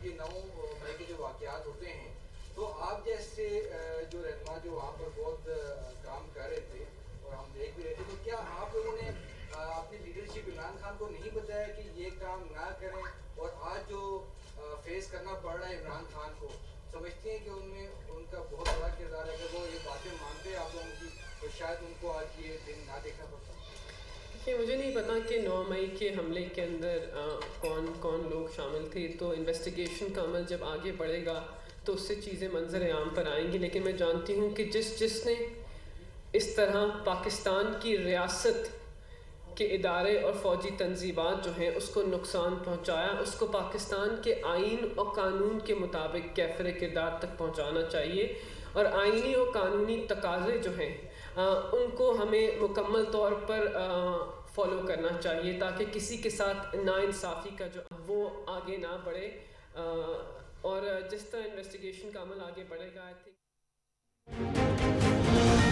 کہ 9 مئی کے جو واقعات ہوتے ہیں تو آپ جیسے جو رہنما جو وہاں پر بہت کام کر رہے تھے اور ہم دیکھ بھی رہے تھے، تو کیا آپ لوگوں نے اپنی لیڈرشپ عمران خان کو نہیں بتایا کہ یہ کام نہ کریں؟ اور آج جو فیس کرنا پڑ رہا ہے عمران خان کو، سمجھتے ہیں کہ ان میں ان کا بہت بڑا کردار ہے؟ اگر وہ یہ باتیں مانتے ہیں آپ لوگوں کی تو شاید ان کو آج یہ دن نہ دیکھنا پڑتا۔ کہ مجھے نہیں پتا کہ 9 مئی کے حملے کے اندر کون کون لوگ شامل تھے، تو انویسٹیگیشن کا عمل جب آگے بڑھے گا تو اس سے چیزیں منظر عام پر آئیں گی. لیکن میں جانتی ہوں کہ جس نے اس طرح پاکستان کی ریاست کے ادارے اور فوجی تنظیمات جو ہیں اس کو نقصان پہنچایا، اس کو پاکستان کے آئین اور قانون کے مطابق کیفر کردار تک پہنچانا چاہیے. اور آئینی اور قانونی تقاضے جو ہیں ان کو ہمیں مکمل طور پر فالو کرنا چاہیے تاکہ کسی کے ساتھ ناانصافی کا جو وہ آگے نہ بڑھے. اور جس طرح انویسٹیگیشن کا عمل آگے بڑھے گا، I think